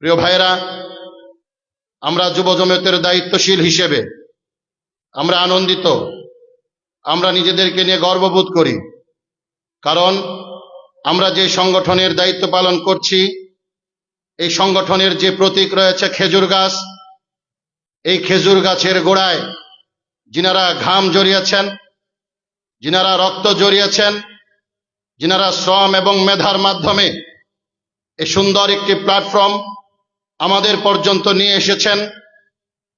প্রিয় ভাইরা, আমরা যুব জমিয়তের দায়িত্বশীল হিসেবে আমরা আনন্দিত, আমরা নিজেদেরকে নিয়ে গর্ববোধ করি। কারণ আমরা যে সংগঠনের দায়িত্ব পালন করছি, এই সংগঠনের যে প্রতীক রয়েছে খেজুর গাছ, এই খেজুর গাছের গোড়ায় যিনারা ঘাম জড়িয়েছেন, যিনারা রক্ত জড়িয়েছেন, যিনারা শ্রম এবং মেধার মাধ্যমে এই সুন্দর একটি প্ল্যাটফর্ম আমাদের পর্যন্ত নিয়ে এসেছেন,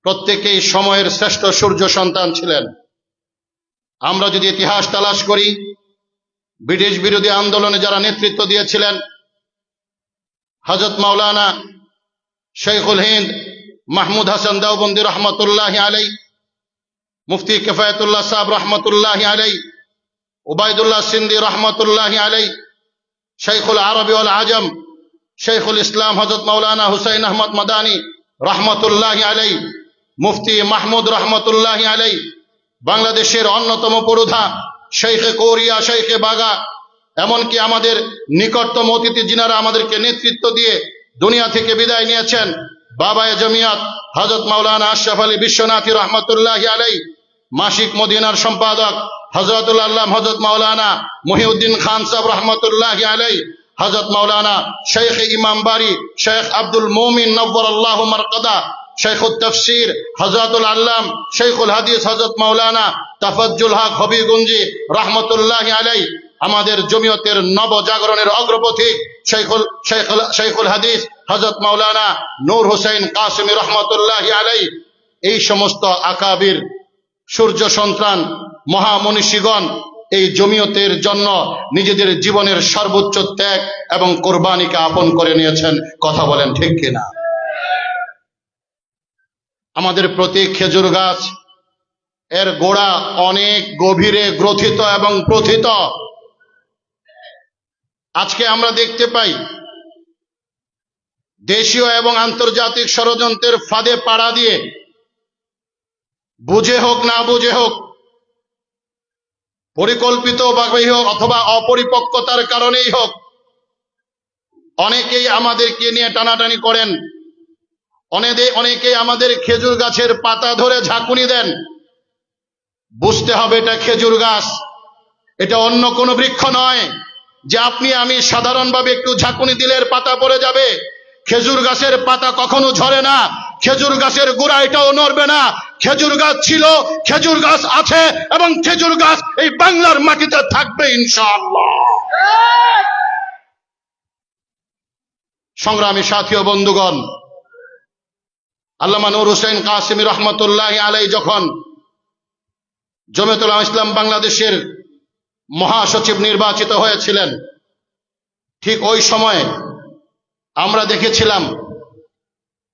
প্রত্যেকেই সময়ের শ্রেষ্ঠ সূর্য সন্তান ছিলেন। আমরা যদি ইতিহাস তালাশ করি, ব্রিটিশ বিরোধী আন্দোলনে যারা নেতৃত্ব দিয়েছিলেন, হযরত মাওলানা শেখুল হিন্দ মাহমুদ হাসান দেওবন্দি রহমতুল্লাহ আলাই, মুফতি কিফায়াতুল্লাহ সাহেব রহমতুল্লাহ আলাই, উবাইদুল্লাহ সিন্ধি রহমতুল্লাহ আলাই, শেখুল আরবি ওয়াল আজম শেখুল ইসলাম হযরত মাওলানা হুসাইন আহমদ মাদানী রহমতুল্লাহ আলাই, মুফতি মাহমুদ রহমতুল্লাহ আলাই, বাংলাদেশের অন্যতম পুরোধা শেখে কোরিয়া, শেখে বাগা, এমনকি আমাদের নিকটতম অতিথি যিনারা আমাদেরকে নেতৃত্ব দিয়ে দুনিয়া থেকে বিদায় নিয়েছেন, বাবায়ে জমিয়াত হযরত মাওলানা আশরাফ আলী বিশ্বনাথী রহমতুল্লাহ আলাই, মাসিক মদিনার সম্পাদক হযরতুল আল্লাম হযরত মাওলানা মহিউদ্দিন খান সাহেব রহমতুল্লাহ আলাই, হযরত মাওলানা শেখ ইমাম বারি শেখ আব্দুল মুমিন নব্বরাল্লাহু মারকাদা, শেখুত তাফসীর হযরতুল আল্লাম শেখুল হাদিস হযরত মাওলানা তাফাজ্জুল হক হবিগঞ্জি রহমতুল্লাহ আলাই, আমাদের জমিয়তের নবজাগরণের অগ্রপথিক শেখুল হাদিস হযরত মাওলানা নূর হোসেন কাসেমী রহমতুল্লাহ আলাই, এই সমস্ত আকাবির সূর্য সন্তান মহামনীষীগণ এই জমিয়তের জন্য নিজেদের জীবনের সর্বোচ্চ ত্যাগ এবং কোরবানিকে আপন করে নিয়েছেন। কথা বলেন ঠিক কিনা? আমাদের প্রতীক খেজুর গাছ, এর গোড়া অনেক গভীরে গ্রথিত এবং প্রথিত। আজকে আমরা দেখতে পাই দেশীয় এবং আন্তর্জাতিক ষড়যন্ত্রের ফাঁদে পাড়া দিয়ে, বুঝে হোক না বুঝে হোক, পরিকল্পিতভাবেই হোক অথবা অপরিপক্কতার কারণেই হোক, অনেকেই আমাদেরকে নিয়ে টানাটানি করেন, অনেকেই আমাদের খেজুর গাছের পাতা ধরে ঝাঁকুনি দেন। বুঝতে হবে এটা খেজুর গাছ, এটা অন্য কোনো বৃক্ষ নয় যে আপনি আমি সাধারণভাবে একটু ঝাঁকুনি দিলে এর পাতা পড়ে যাবে। খেজুর গাছের পাতা কখনো ঝরে না, খেজুর গাছের গোড়া এটাও নড়বে না। খেজুর গাছ ছিল, খেজুর গাছ আছে এবং খেজুর গাছ এই বাংলার মাটিতে থাকবে ইনশাআল্লাহ। সংগ্রামী সাথী ও বন্ধুগণ, আল্লামা নূর হোসেন কাসেমী রহমতুল্লাহ আলাই যখন জমিয়তুল উলামা ইসলাম বাংলাদেশের মহাসচিব নির্বাচিত হয়েছিলেন, ঠিক ওই সময়ে আমরা দেখেছিলাম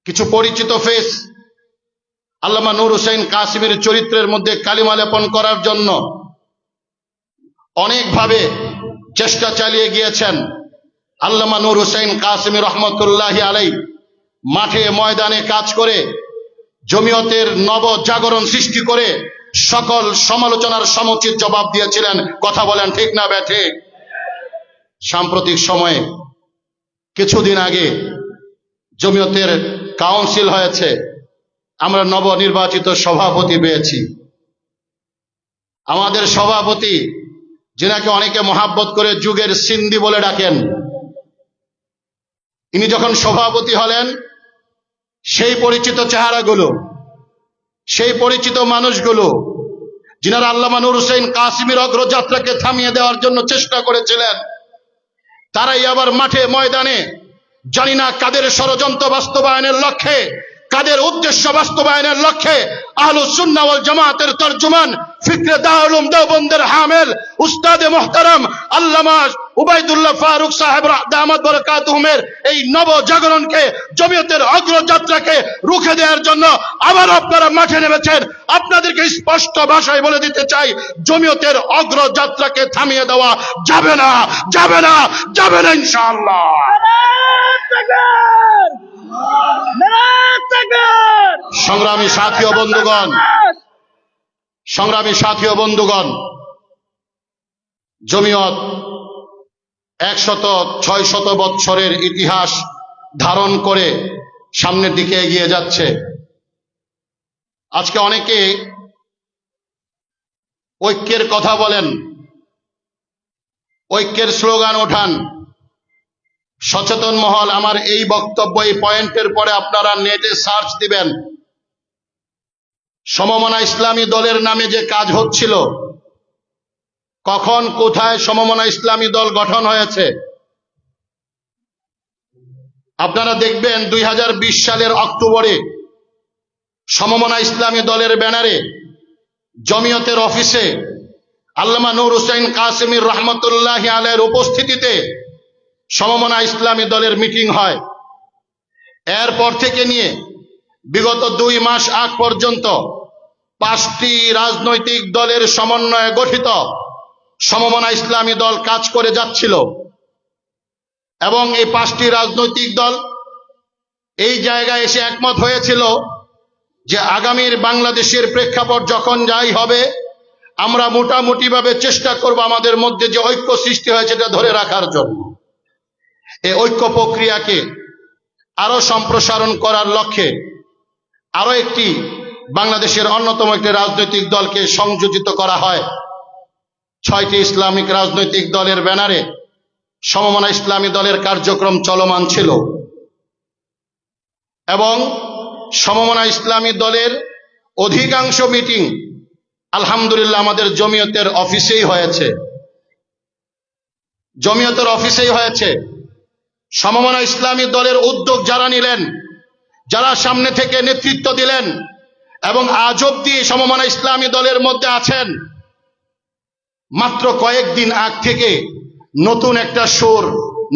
কিছু পরিচিত ফেস আল্লামা নূর হোসেন কাসেমীর চরিত্রের মধ্যে কালিমা লেপন করার জন্য অনেকভাবে চেষ্টা চালিয়ে গিয়েছেন। আল্লামা নূর হোসেন কাসেমী রহমতুল্লাহ আলাই মাঠে ময়দানে কাজ করে জমিয়তের নবজাগরণ সৃষ্টি করে সকল সমালোচনার সমুচিত জবাব দিয়েছিলেন। কথা বলেন ঠিক না ব্যাঠে? সাম্প্রতিক সময়ে কিছুদিন আগে জমিয়তের কাউন্সিল হয়েছে, আমরা নবনির্বাচিত সভাপতি পেয়েছি। আমাদের সভাপতি, যিনাকে অনেকে মহাব্বত করে যুগের সিন্ধি বলে ডাকেন, ইনি যখন সভাপতি হলেন, সেই পরিচিত চেহারাগুলো, সেই পরিচিত মানুষগুলো যিনারা আল্লামা নূর হোসেন কাসেমীর অগ্রযাত্রাকে থামিয়ে দেওয়ার জন্য চেষ্টা করেছিলেন, তারাই আবার মাঠে ময়দানে জানি না কাদের ষড়যন্ত্র বাস্তবায়নের লক্ষ্যে, কাদের উদ্দেশ্য বাস্তবায়নের লক্ষ্যে আহলুস সুন্নাহ ওয়াল জামাতের তরজমান ফিকরে দারুল উলুম দেওবন্দের হামিল উস্তাদে মুহতারাম আল্লামা উবাইদুল্লাহ ফারুক সাহেব দামাত বরকাতুহুমের এই নবজাগরণকে, জমিয়তের অগ্রযাত্রাকে রুখে দেওয়ার জন্য আবার আপনারা মাঠে নেমেছেন। আপনাদেরকে স্পষ্ট ভাষায় বলে দিতে চাই, জমিয়তের অগ্রযাত্রাকে থামিয়ে দেওয়া যাবে না, যাবে না, যাবে না ইনশাআল্লাহ। সংগ্রামী সাথী ও বন্ধুগণ, সংগ্রামী সাথী ও বন্ধুগণ, জমিয়ত 100-600 বৎসরের ইতিহাস ধারণ করে সামনের দিকে এগিয়ে যাচ্ছে। আজকে অনেকে ঐক্যের কথা বলেন, ঐক্যের স্লোগান ওঠান। সচেতন মহল, আমার এই বক্তব্য, এই পয়েন্টের পরে আপনারা নেটে সার্চ দিবেন, সমমনা ইসলামী দলের নামে যে কাজ হচ্ছিল, কখন কোথায় সমমনা ইসলামী দল গঠন হয়েছে। আপনারা দেখবেন 2020 সালের অক্টোবরে সমমনা ইসলামী দলের ব্যানারে জমিয়তের অফিসে আল্লামা নূর হোসেন কাসেমীর রহমতুল্লাহ আলাইহির উপস্থিতিতে সমমনা ইসলামী দলের মিটিং হয়। এরপর থেকে নিয়ে বিগত 2 মাস আগ পর্যন্ত 5টি রাজনৈতিক দলের সমন্বয়ে গঠিত সমমনা ইসলামী দল কাজ করে যাচ্ছিল এবং এই 5টি রাজনৈতিক দল এই জায়গায় এসে একমত হয়েছিল যে আগামীর বাংলাদেশের প্রেক্ষাপট যখন যাই হবে, আমরা মোটামুটিভাবে চেষ্টা করব আমাদের মধ্যে যে ঐক্য সৃষ্টি হয়েছে এটা ধরে রাখার জন্য। এই ঐক্য প্রক্রিয়াকে আরো সম্প্রসারণ করার লক্ষ্যে আরো একটি বাংলাদেশের অন্যতম একটি রাজনৈতিক দলকে সংযোজিত করা হয়। 6টি ইসলামিক রাজনৈতিক দলের ব্যানারে সমমনা ইসলামী দলের কার্যক্রম চলমান ছিল এবং সমমনা ইসলামী দলের অধিকাংশ মিটিং আলহামদুলিল্লাহ আমাদের জমিয়তের অফিসেই হয়েছে। জমিয়তের অফিসেই হয়েছে। সমমনা ইসলামী দলের উদ্যোগ যারা নিলেন, যারা সামনে থেকে নেতৃত্ব দিলেন এবং আজ অবধি সমমনা ইসলামী দলের মধ্যে আছেন, মাত্র কয়েকদিন আগ থেকে নতুন একটা সুর,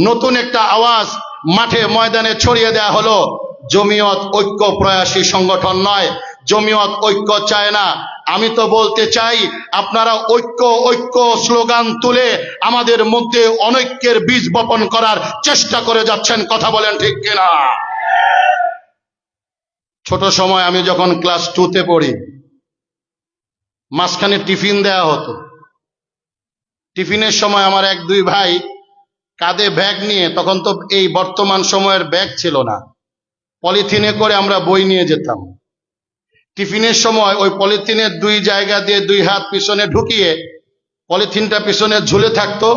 নতুন একটা আওয়াজ মাঠে ময়দানে ছড়িয়ে দেয়া হলো। জমিয়ত ঐক্য প্রয়াসী সংগঠন নয়, জমিয়ত ঐক্য চায় না। আমি তো বলতে চাই, আপনারা ঐক্য ঐক্য স্লোগান তুলে আমাদের মধ্যে অনৈক্যের বীজ বপন করার চেষ্টা করে যাচ্ছেন। কথা বলেন ঠিক কিনা? ছোট সময় আমি যখন ক্লাস 2তে পড়ি, মাঝখানে টিফিন দেয়া হতো। টিফিনের সময় আমার 1-2 ভাই কাঁধে ব্যাগ নিয়ে, তখন তো এই বর্তমান সময়ের ব্যাগ ছিল না, পলিথিনে করে আমরা বই নিয়ে যেতাম। টিফিনের সময় ওই পলিথিনের 2 জায়গা দিয়ে 2 হাত পিছনে ঢুকিয়ে পলিথিনটা পিছনে ঝুলে থাকতো।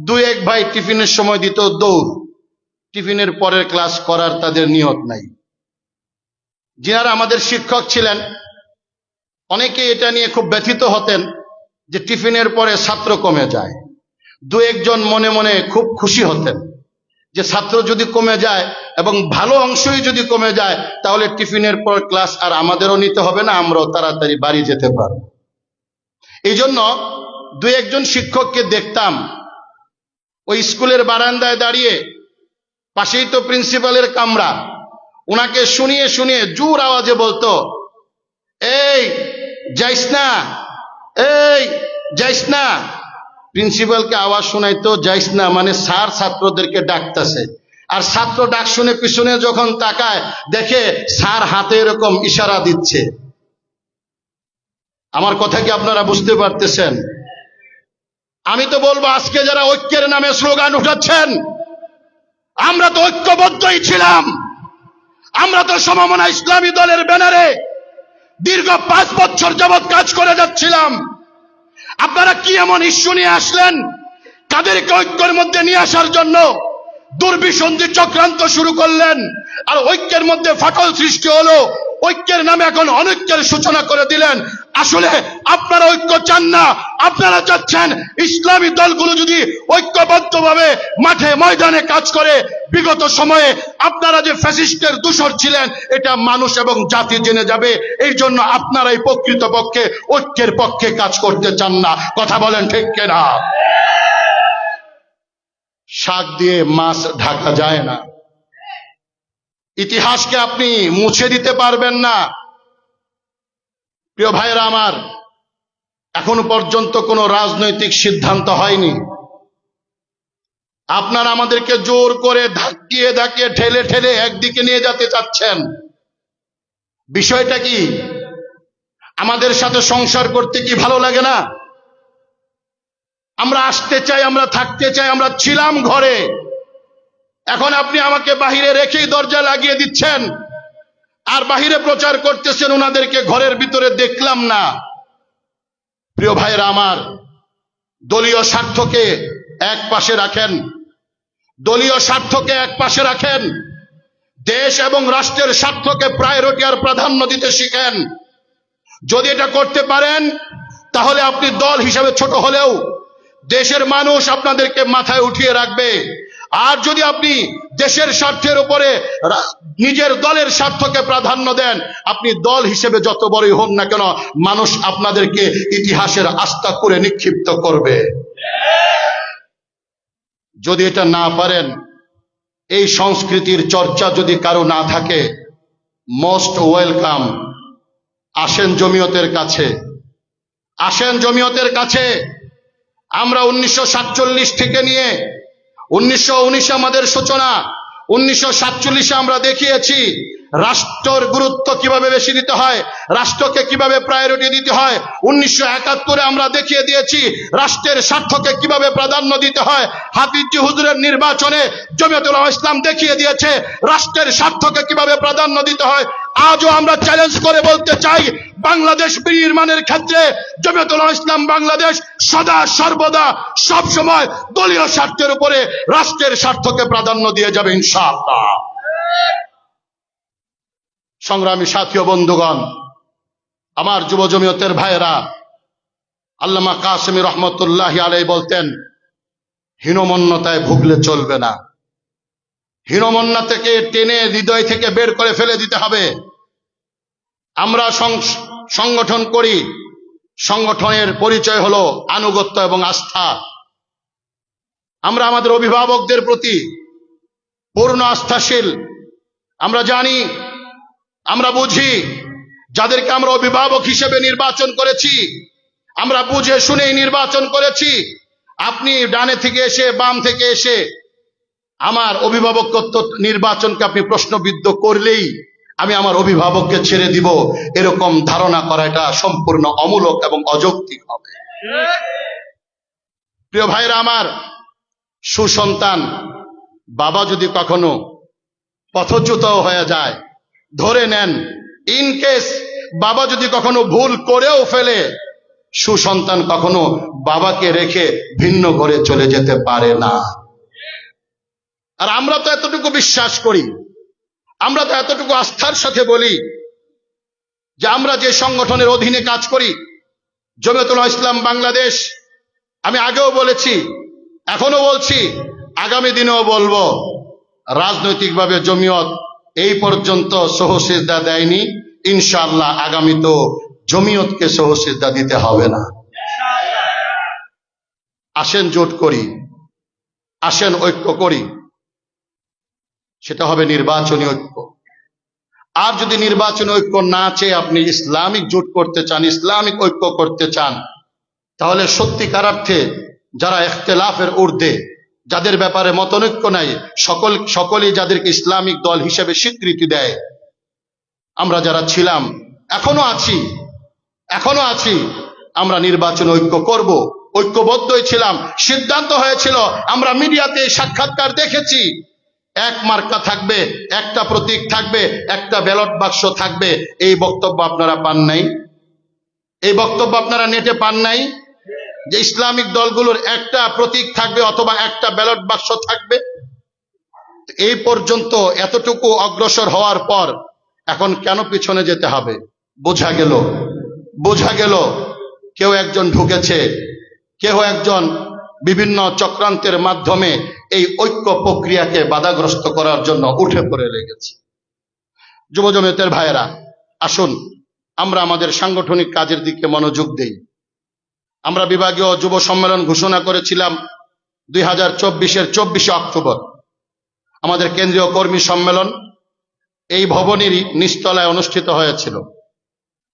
2-1 ভাই টিফিনের সময় দিত দৌড়। টিফিনের পরের ক্লাস করার তাদের নিয়ত নাই। যারা আমাদের শিক্ষক ছিলেন অনেকে এটা নিয়ে খুব ব্যথিত হতেন যে টিফিনের পরে ছাত্র কমে যায়। 2-1 জন মনে মনে খুব খুশি হতেন যে ছাত্র যদি কমে যায় এবং ভালো অংশই যদি কমে যায়, তাহলে টিফিনের পর ক্লাস আর আমাদেরও নিতে হবে না, আমরাও তাড়াতাড়ি বাড়ি যেতে পারব। এই জন্য 2-1 জন শিক্ষককে দেখতাম ওই স্কুলের বারান্দায় দাঁড়িয়ে, পাশেই তো প্রিন্সিপালের কামরা, ওনাকে শুনিয়ে শুনিয়ে জোর আওয়াজে বলতো, এই যাইস না, এই যাইস না। প্রিন্সিপালকে আওয়াজ শোনাইতো যাইস না, মানে স্যার ছাত্রদেরকে ডাকতেছে। আর ছাত্র ডাক শুনে পিছনে যখন তাকায়, দেখে স্যার হাতে এরকম ইশারা দিচ্ছে। আমার কথা কি আপনারা বুঝতে পারতেছেন? আমি তো বলবো, আজকে যারা ঐক্যের নামে স্লোগান উঠাচ্ছেন, আমরা তো ঐক্যবদ্ধই ছিলাম। আমরা তো সমমনা ইসলামী দলের ব্যানারে দীর্ঘ 5 বছর যাবৎ কাজ করে যাচ্ছিলাম। আপনারা কি এমন ইস্যু নিয়ে আসলেন, কাদেরকে ঐক্যের মধ্যে নিয়ে আসার জন্য দুর্বিসন্ধি চক্রান্ত শুরু করলেন, আর ঐক্যের মধ্যে ফাটল সৃষ্টি হলো। ঐক্যের নামে এখন অনৈক্যের সূচনা করে দিলেন। আসলে আপনারা ঐক্য চান না, আপনারা চাচ্ছেন ইসলামী দলগুলো যদি ঐক্যবদ্ধভাবে মাঠে ময়দানে কাজ করে, বিগত সময়ে আপনারা যে ফ্যাসিস্টের দূষর ছিলেন এটা মানুষ এবং জাতি জেনে যাবে। এই জন্য আপনারাই প্রকৃতপক্ষে ঐক্যের পক্ষে কাজ করতে চান না। কথা বলেন ঠিক কিনা? শাক দিয়ে মাছ ঢাকা যায় না। ইতিহাসকে আপনি মুছে দিতে পারবেন না। প্রিয় ভাইরা আমার, এখনো পর্যন্ত কোনো রাজনৈতিক সিদ্ধান্ত হয়নি। আপনারা আমাদেরকে জোর করে ধাক্কিয়ে ধাক্কিয়ে ঠেলে ঠেলে একদিকে নিয়ে যেতে চাচ্ছেন। বিষয়টা কি? আমাদের সাথে সংসার করতে কি ভালো লাগে না? আমরা আসতে চাই, আমরা থাকতে চাই, আমরা ছিলাম ঘরে। এখন আপনি আমাকে বাহিরে রেখেই দরজা লাগিয়ে দিচ্ছেন, আর বাহিরে প্রচার করতেছেন, ওনাদেরকে ঘরের ভিতরে দেখলাম না। প্রিয় ভাইরা আমার, দলীয় স্বার্থকে এক পাশে রাখেন, দলীয় স্বার্থকে এক পাশে রাখেন, দেশ এবং রাষ্ট্রের স্বার্থকে প্রায়োরিটি আর প্রাধান্য দিতে শিখেন। যদি এটা করতে পারেন তাহলে আপনি দল হিসাবে ছোট হলেও দেশের মানুষ আপনাদেরকে মাথায় উঠিয়ে রাখবে। আর যদি আপনি দেশের স্বার্থের উপরে নিজের দলের স্বার্থকে প্রাধান্য দেন, আপনি দল হিসেবে যত বড়ই হন না কেন, মানুষ আপনাদেরকে ইতিহাসের আস্থা করে নিক্ষিপ্ত করবে। যদি এটা না পারেন, এই সংস্কৃতির চর্চা যদি কারো না থাকে, মোস্ট ওয়েলকাম। আসেন জমিয়তের কাছে, আসেন জমিয়তের কাছে। আমরা 1947 থেকে নিয়ে 1919 আমাদের সূচনা, 1947 আমরা দেখিয়েছি রাষ্ট্রের গুরুত্ব কিভাবে বেশি দিতে হয়, রাষ্ট্রকে কিভাবে প্রায়োরিটি দিতে হয়। 1971 আমরা দেখিয়ে দিয়েছি রাষ্ট্রের স্বার্থকে কিভাবে প্রাধান্য দিতে হয়। হাফিজি হুজুরের নির্বাচনে জমিয়তুল উলামা ইসলাম দেখিয়ে দিয়েছে রাষ্ট্রের স্বার্থকে কিভাবে প্রাধান্য দিতে হয়। আজও আমরা চ্যালেঞ্জ করে বলতে চাই, বাংলাদেশ বিনির্মাণের ক্ষেত্রে জমিয়তুল উলামা ইসলাম বাংলাদেশ সদা সর্বদা সব সময় দলীয় স্বার্থের উপরে রাষ্ট্রের স্বার্থকে প্রাধান্য দিয়ে যাবে ইনশাআল্লাহ। সংগ্রামী সাথী ও বন্ধুগণ, আমার যুব জমিয়তের ভাইয়েরা, আল্লামা কাসেমী রহমতুল্লাহি আলাইহি বলতেন, হীনমন্যতায় ভুগলে চলবে না, হীনমন্যা থেকে টেনে হৃদয় থেকে বের করে ফেলে দিতে হবে। আমরা সংগঠন করি, সংগঠনের পরিচয় হলো আনুগত্য এবং আস্থা। আমরা আমাদের অভিভাবকদের প্রতি পূর্ণ আস্থাশীল। আমরা জানি, আমরা বুঝি, যাদেরকে আমরা অভিভাবক হিসেবে নির্বাচন করেছি, আমরা বুঝে শুনেই নির্বাচন করেছি। আপনি ডানে থেকে এসে, বাম থেকে এসে আমার অভিভাবকত্ব নির্বাচনকে আপনি প্রশ্নবিদ্ধ করলেই আমি আমার অভিভাবককে ছেড়ে দিব, এরকম ধারণা করা এটা সম্পূর্ণ অমূলক এবং অযৌক্তিক হবে। প্রিয় ভাইরা আমার, সুসন্তান বাবা যদি কখনো পথচ্যুত হয়ে যায়, ধরে নেন ইন কেস বাবা যদি কখনো ভুল করেও ফেলে, সুসন্তান কখনো বাবাকে রেখে ভিন্ন ঘরে চলে যেতে পারে না। আর আমরা তো এতটুকু বিশ্বাস করি, আমরা তো এতটুকু আস্থার সাথে বলি যে আমরা যে সংগঠনের অধীনে কাজ করি, জমিয়তুল উলামা ইসলাম বাংলাদেশ, আমি আগেও বলেছি, এখনো বলছি, আগামী দিনেও বলবো, রাজনৈতিকভাবে জমিয়ত এই পর্যন্ত সহসিজদা দেয়নি। ইনশাআল্লাহ আগামী তো জমিয়তকে সহসিজদা দিতে হবে না। আসেন জোট করি, আসেন ঐক্য করি, সেটা হবে নির্বাচনী ঐক্য। আর যদি নির্বাচনী ঐক্য না চেয়ে আপনি ইসলামিক জোট করতে চান, ইসলামিক ঐক্য করতে চান, তাহলে সত্যিকার অর্থে যারা ইখতিলাফের ঊর্ধ্বে, যাদের ব্যাপারে মতনৈক্য নাই, সকলেই যাদেরকে ইসলামিক দল হিসেবে স্বীকৃতি দেয়, আমরা যারা ছিলাম, এখনো আছি, আমরা নির্বাচন ঐক্য করব, ঐক্যবদ্ধই ছিলাম। সিদ্ধান্ত হয়েছিল, আমরা মিডিয়াতে সাক্ষাৎকার দেখেছি, এক মার্কা থাকবে, একটা প্রতীক থাকবে, একটা ব্যালট বাক্স থাকবে। এই বক্তব্য আপনারা পান নাই? এই বক্তব্য আপনারা নেটে পান নাই যে ইসলামিক দলগুলোর একটা প্রতীক থাকবে অথবা একটা ব্যালট বাক্স থাকবে? এই পর্যন্ত এতটুকু অগ্রসর হওয়ার পর এখন কেন পিছনে যেতে হবে? বোঝা গেল কেউ একজন ঢুকেছে, কেউ একজন বিভিন্ন চক্রান্তের মাধ্যমে এই ঐক্য প্রক্রিয়াকে বাধাগ্রস্ত করার জন্য উঠে পড়ে লেগেছে। যুব জমিয়তের ভাইয়েরা, আসুন আমরা আমাদের সাংগঠনিক কাজের দিকে মনোযোগ দেই। আমরা বিভাগীয় যুব সম্মেলন ঘোষণা করেছিলাম 2024-এর 24শে অক্টোবর। আমাদের কেন্দ্রীয় কর্মী সম্মেলন এই ভবনেরই নিচতলায় অনুষ্ঠিত হয়েছিল।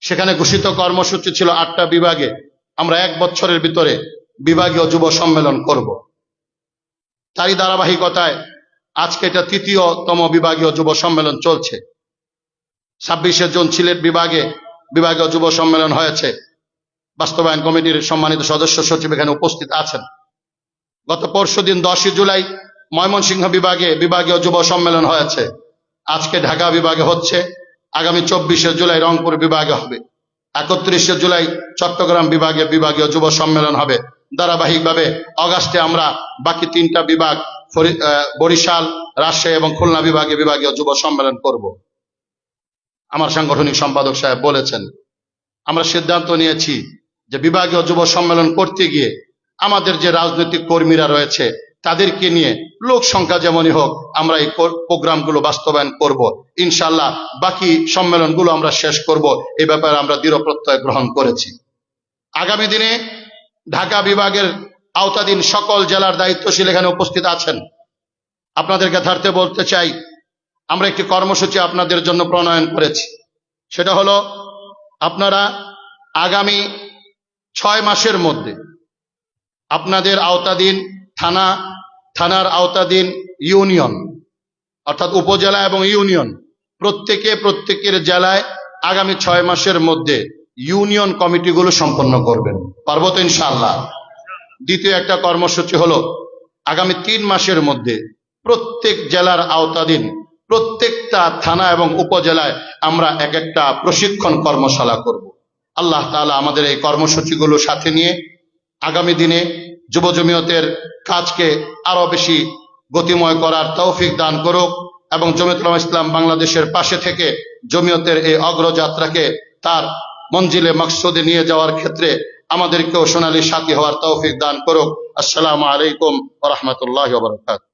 সেখানে ঘোষিত কর্মসূচি ছিল 8টা বিভাগে আমরা 1 বছরের ভিতরে বিভাগীয় যুব সম্মেলন করব। তারই ধারাবাহিকতায় আজকে এটা 3য়তম বিভাগীয় যুব সম্মেলন চলছে। 26শে জুন সিলেট বিভাগীয় যুব সম্মেলন হয়েছে। বাস্তবায়ন কমিটির সম্মানিত সদস্য সচিব এখানে উপস্থিত আছেন। গত পরশুদিন 10ই জুলাই ময়মনসিংহ বিভাগে বিভাগীয় যুব সম্মেলন হয়েছে, আজকে ঢাকা বিভাগে হচ্ছে, আগামী 24শে জুলাই রংপুর বিভাগে হবে, 31শে জুলাই চট্টগ্রাম বিভাগে বিভাগীয় যুব সম্মেলন হবে। ধারাবাহিকভাবে অগাস্টে আমরা বাকি 3টা বিভাগ বরিশাল, রাজশাহী এবং খুলনা বিভাগে বিভাগীয় যুব সম্মেলন করব। আমার সাংগঠনিক সম্পাদক সাহেব বলেছেন, আমরা সিদ্ধান্ত নিয়েছি যে বিভাগীয় যুব সম্মেলন করতে গিয়ে আমাদের যে রাজনৈতিক কর্মীরা রয়েছে তাদেরকে নিয়ে লোক সংখ্যা যেমনই হোক আমরা এই প্রোগ্রামগুলো বাস্তবায়ন করব। ইনশাআল্লাহ বাকি সম্মেলনগুলো আমরা শেষ করব, এই ব্যাপারে আমরা দৃঢ় প্রত্যয় গ্রহণ করেছি। আগামী দিনে ঢাকা বিভাগের আওতাধীন সকল জেলার দায়িত্বশীল এখানে উপস্থিত আছেন। আপনাদেরকে ধারতে বলতে চাই, আমরা একটি কর্মসূচি আপনাদের জন্য প্রণয়ন করেছি। সেটা হলো, আপনারা আগামী 6 মাসের মধ্যে আপনাদের আওতাধীন থানার আওতাধীন ইউনিয়ন অর্থাৎ উপজেলা এবং ইউনিয়ন প্রত্যেকের জেলায় আগামী 6 মাসের মধ্যে ইউনিয়ন কমিটিগুলো সম্পন্ন করবেন। পারবো তো ইনশাআল্লাহ? দ্বিতীয় একটা কর্মসূচি হলো, আগামী 3 মাসের মধ্যে প্রত্যেক জেলার আওতাধীন প্রত্যেকটা থানা এবং উপজেলায় আমরা একটা প্রশিক্ষণ কর্মশালা করব। আল্লাহ তাআলা আমাদের এই কর্মসূচিগুলো সাথে নিয়ে আগামী দিনে যুব জমিয়তের কাজকে আরো বেশি গতিময় করার তৌফিক দান করুক এবং জমিয়তুল উলামা ইসলাম বাংলাদেশের পাশে থেকে জমিয়তের এই অগ্রযাত্রাকে তার মঞ্জিলে মকসুদে নিয়ে যাওয়ার ক্ষেত্রে আমাদেরকেও সোনালী সাথী হওয়ার তৌফিক দান করুক। আসসালামু আলাইকুম ওয়া রাহমাতুল্লাহি ওয়া বারাকাতুহু।